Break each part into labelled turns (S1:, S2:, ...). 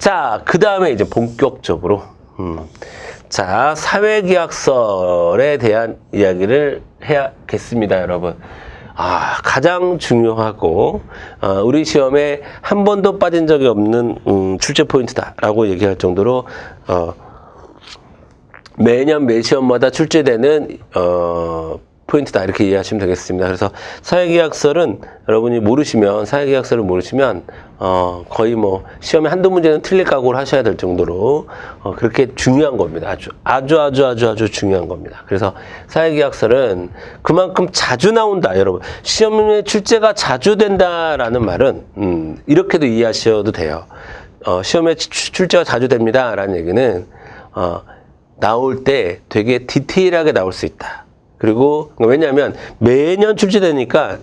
S1: 자, 그 다음에 이제 본격적으로 자, 사회계약서에 대한 이야기를 해야겠습니다, 여러분. 가장 중요하고 우리 시험에 한 번도 빠진 적이 없는 출제 포인트다라고 얘기할 정도로 매년 매 시험마다 출제되는 포인트다, 이렇게 이해하시면 되겠습니다. 그래서 사회계약서는 여러분이 사회계약서를 모르시면 거의 뭐 시험에 한두 문제는 틀릴 각오를 하셔야 될 정도로 그렇게 중요한 겁니다. 아주 중요한 겁니다. 그래서 사회계약서는 그만큼 자주 나온다, 여러분. 시험에 출제가 자주 된다라는 말은 이렇게도 이해하셔도 돼요. 시험에 출제가 자주 됩니다 라는 얘기는 나올 때 되게 디테일하게 나올 수 있다. 그리고 왜냐하면 매년 출제되니까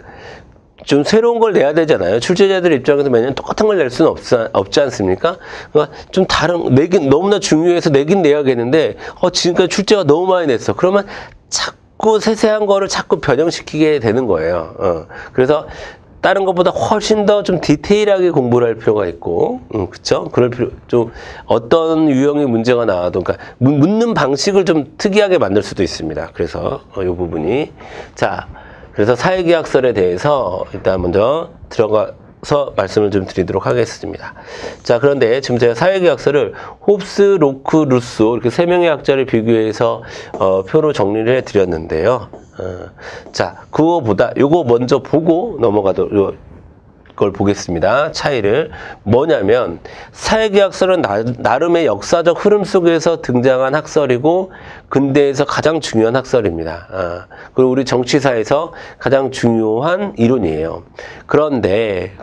S1: 좀 새로운 걸 내야 되잖아요. 출제자들 입장에서 매년 똑같은 걸 낼 수는 없지 않습니까? 그러니까 좀 너무나 중요해서 내긴 내야겠는데 지금까지 출제가 너무 많이 냈어. 그러면 자꾸 세세한 거를 자꾸 변형시키게 되는 거예요. 그래서 다른 것보다 훨씬 더 좀 디테일하게 공부를 할 필요가 있고, 그쵸? 좀 어떤 유형의 문제가 나와도, 그러니까 묻는 방식을 좀 특이하게 만들 수도 있습니다. 그래서 이 부분이. 자, 그래서 사회계약설에 대해서 일단 먼저 들어가서 말씀을 좀 드리도록 하겠습니다. 자, 그런데 지금 제가 사회계약서를 홉스, 로크, 루소 이렇게 세 명의 학자를 비교해서 표로 정리를 해 드렸는데요. 자, 그거보다 요거 먼저 보고 넘어가도록 걸 보겠습니다. 차이를. 뭐냐면 사회계약설은 나름의 역사적 흐름 속에서 등장한 학설이고 근대에서 가장 중요한 학설입니다. 그리고 우리 정치사에서 가장 중요한 이론이에요. 그런데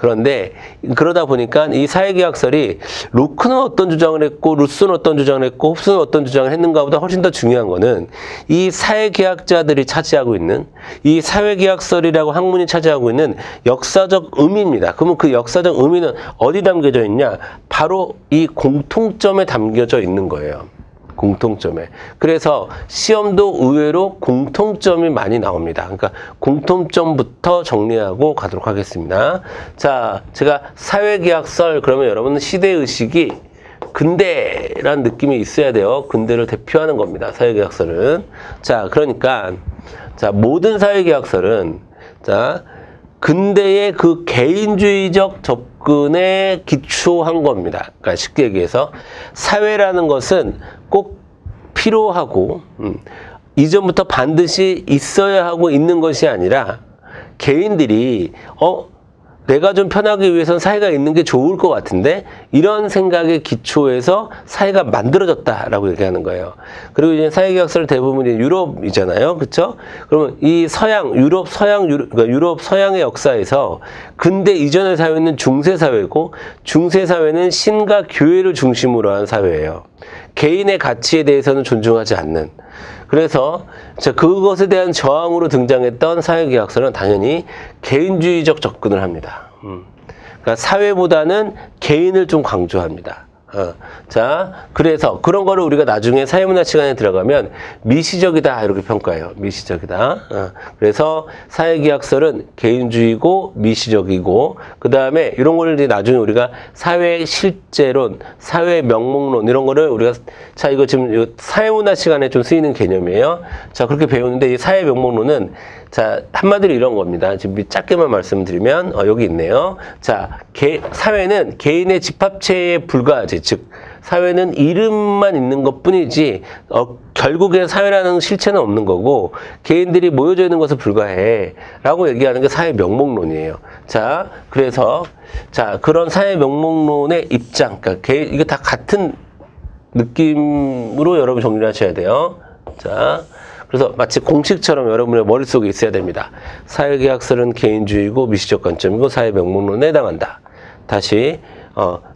S1: 그러다 보니까 이 사회계약설이 로크는 어떤 주장을 했고 루소는 어떤 주장을 했고 홉스는 어떤 주장을 했는가보다 훨씬 더 중요한 거는 이 사회계약자들이 차지하고 있는 이 사회계약설이라고 학문이 차지하고 있는 역사적 의미입니다. 그러면 그 역사적 의미는 어디 담겨져 있냐? 바로 이 공통점에 담겨져 있는 거예요. 공통점에. 그래서 시험도 의외로 공통점이 많이 나옵니다. 그러니까 공통점부터 정리하고 가도록 하겠습니다. 자, 제가 사회계약설 그러면 여러분은 시대의식이 근대라는 느낌이 있어야 돼요. 근대를 대표하는 겁니다. 사회계약설은. 자, 그러니까 자, 모든 사회계약설은 자, 근대의 그 개인주의적 접근에 기초한 겁니다. 그러니까 쉽게 얘기해서 사회라는 것은 꼭 필요하고 이전부터 반드시 있어야 하고 있는 것이 아니라 개인들이 내가 좀 편하기 위해서는 사회가 있는 게 좋을 것 같은데 이런 생각에 기초해서 사회가 만들어졌다라고 얘기하는 거예요. 그리고 이제 사회계약설 대부분이 유럽이잖아요, 그렇죠? 그러면 이 유럽 서양의 역사에서 근대 이전의 사회는 중세 사회고 중세 사회는 신과 교회를 중심으로 한 사회예요. 개인의 가치에 대해서는 존중하지 않는. 그래서 그것에 대한 저항으로 등장했던 사회계약설은 당연히 개인주의적 접근을 합니다. 그러니까 사회보다는 개인을 좀 강조합니다. 자, 그래서 그런 거를 우리가 나중에 사회문화 시간에 들어가면 미시적이다 이렇게 평가해요. 미시적이다. 그래서 사회계약설은 개인주의고 미시적이고 그 다음에 이런 거를 이제 나중에 우리가 사회 실제론, 사회 명목론 이런 거를 우리가 자 이거 지금 사회문화 시간에 좀 쓰이는 개념이에요. 자, 그렇게 배우는데 이 사회 명목론은 자, 한마디로 이런 겁니다. 지금 짧게만 말씀드리면 여기 있네요. 자, 사회는 개인의 집합체에 불과하지. 즉 사회는 이름만 있는 것뿐이지 결국엔 사회라는 실체는 없는 거고 개인들이 모여져 있는 것에 불과해 라고 얘기하는 게 사회 명목론이에요. 자, 그래서 자 그런 사회 명목론의 입장, 그러니까 이게 다 같은 느낌으로 여러분 정리를 하셔야 돼요. 자, 그래서 마치 공식처럼 여러분의 머릿속에 있어야 됩니다. 사회계약설은 개인주의고 미시적 관점이고 사회 명목론에 해당한다. 다시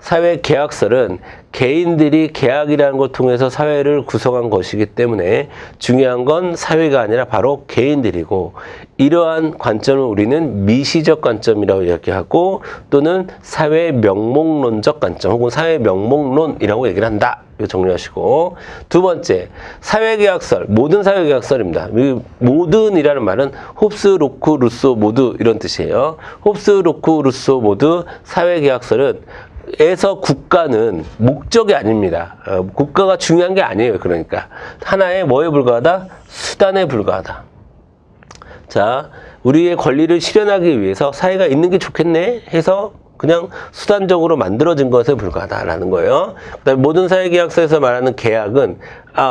S1: 사회계약설은 개인들이 계약이라는 걸 통해서 사회를 구성한 것이기 때문에 중요한 건 사회가 아니라 바로 개인들이고 이러한 관점을 우리는 미시적 관점이라고 이야기하고 또는 사회 명목론적 관점 혹은 사회 명목론이라고 얘기를 한다. 이거 정리하시고 두 번째, 사회계약설, 모든 사회계약설입니다. 모든이라는 말은 홉스, 로크, 루소 모두 이런 뜻이에요. 홉스, 로크, 루소 모두 사회계약설은 에서 국가는 목적이 아닙니다. 국가가 중요한 게 아니에요. 그러니까 하나의 뭐에 불과하다? 수단에 불과하다. 자, 우리의 권리를 실현하기 위해서 사회가 있는 게 좋겠네 해서 그냥 수단적으로 만들어진 것에 불과하다라는 거예요. 그다음에 모든 사회계약서에서 말하는 계약은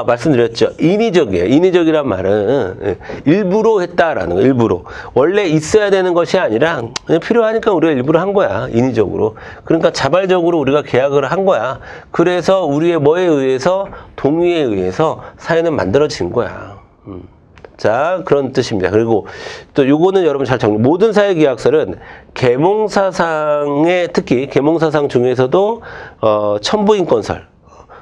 S1: 말씀드렸죠. 인위적이에요. 인위적이란 말은 일부러 했다라는 거. 일부러. 원래 있어야 되는 것이 아니라 그냥 필요하니까 우리가 일부러 한 거야. 인위적으로. 그러니까 자발적으로 우리가 계약을 한 거야. 그래서 우리의 뭐에 의해서? 동의에 의해서 사회는 만들어진 거야. 자, 그런 뜻입니다. 그리고 또 요거는 여러분 잘 정리. 모든 사회계약서는 계몽사상의 특히 계몽사상 중에서도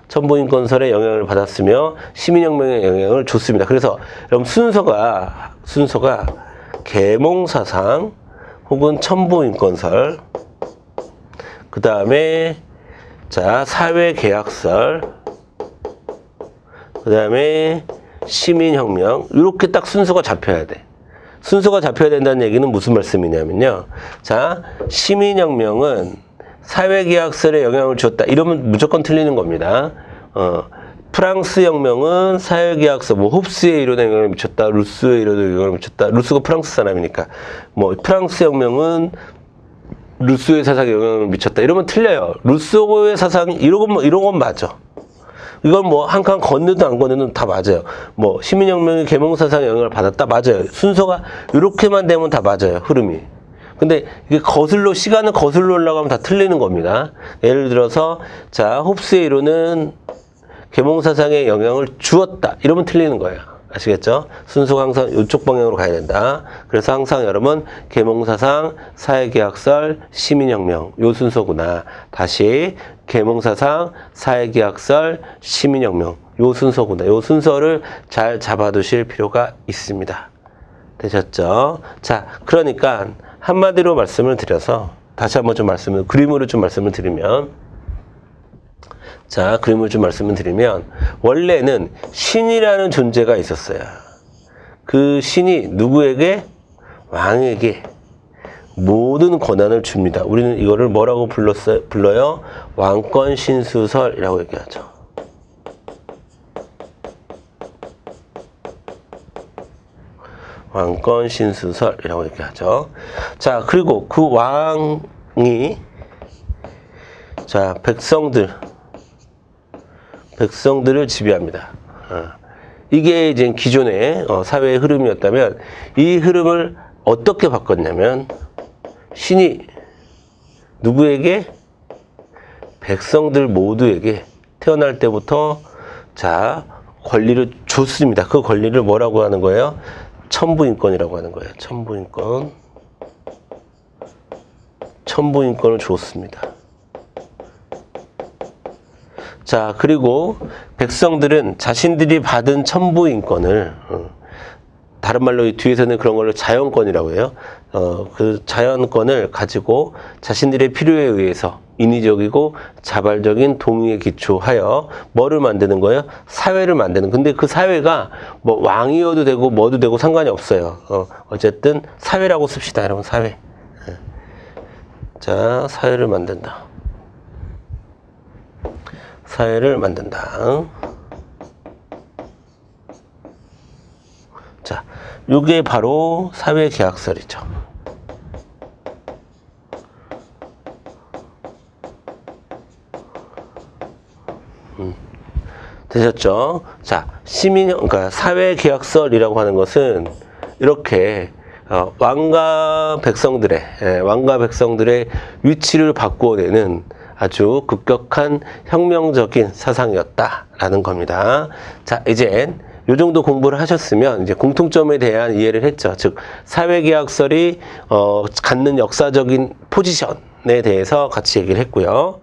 S1: 천부인건설의 영향을 받았으며 시민혁명의 영향을 줬습니다. 그래서 여러분 순서가 계몽사상 혹은 천부인건설, 그 다음에 자 사회계약설, 그 다음에 시민혁명, 이렇게 딱 순서가 잡혀야 돼. 순서가 잡혀야 된다는 얘기는 무슨 말씀이냐면요. 자, 시민혁명은 사회계약설에 영향을 줬다. 이러면 무조건 틀리는 겁니다. 프랑스 혁명은 사회계약서, 홉스의 이론에 영향을 미쳤다. 루스의 이론에 영향을 미쳤다. 루스가 프랑스 사람이니까. 프랑스 혁명은 루스의 사상에 영향을 미쳤다. 이러면 틀려요. 루소의 사상, 이런 건 맞아. 이건 한 칸 건너도 안 건너도 다 맞아요. 시민혁명이 계몽사상에 영향을 받았다. 맞아요. 순서가 이렇게만 되면 다 맞아요. 흐름이. 근데 이게 시간을 거슬러 올라가면 다 틀리는 겁니다. 예를 들어서, 자, 홉스의 이론은 계몽사상에 영향을 주었다. 이러면 틀리는 거예요. 아시겠죠? 순서가 항상 이쪽 방향으로 가야 된다. 그래서 항상 여러분, 계몽사상, 사회계약설, 시민혁명. 요 순서구나. 다시, 계몽사상, 사회계약설, 시민혁명. 요 순서구나. 요 순서를 잘 잡아두실 필요가 있습니다. 되셨죠? 자, 그러니까 한마디로 말씀을 드려서 다시 한번 그림으로 좀 말씀을 드리면, 자, 그림을 좀 말씀을 드리면, 원래는 신이라는 존재가 있었어요. 그 신이 누구에게? 왕에게 모든 권한을 줍니다. 우리는 이거를 뭐라고 불러요? 왕권신수설이라고 얘기하죠. 왕권신수설이라고 얘기하죠. 자, 그리고 그 왕이, 자, 백성들을 지배합니다. 이게 이제 기존의 사회의 흐름이었다면, 이 흐름을 어떻게 바꿨냐면, 신이 누구에게? 백성들 모두에게 태어날 때부터 자 권리를 줬습니다. 그 권리를 뭐라고 하는 거예요? 천부인권이라고 하는 거예요. 천부인권을 줬습니다. 자, 그리고 백성들은 자신들이 받은 천부인권을, 다른 말로 이 뒤에서는 그런 걸로 자연권이라고 해요. 그 자연권을 가지고 자신들의 필요에 의해서 인위적이고 자발적인 동의에 기초하여 뭐를 만드는 거예요? 사회를 만드는. 근데 그 사회가 왕이어도 되고 뭐도 되고 상관이 없어요. 어쨌든 사회라고 씁시다. 여러분, 사회. 자, 사회를 만든다. 사회를 만든다. 자, 이게 바로 사회계약설이죠. 되셨죠? 자, 그러니까 사회계약설이라고 하는 것은 이렇게 왕과 백성들의 위치를 바꾸어내는 아주 급격한 혁명적인 사상이었다라는 겁니다. 자, 이제 요 정도 공부를 하셨으면 이제 공통점에 대한 이해를 했죠. 즉, 사회계약설이 갖는 역사적인 포지션에 대해서 같이 얘기를 했고요.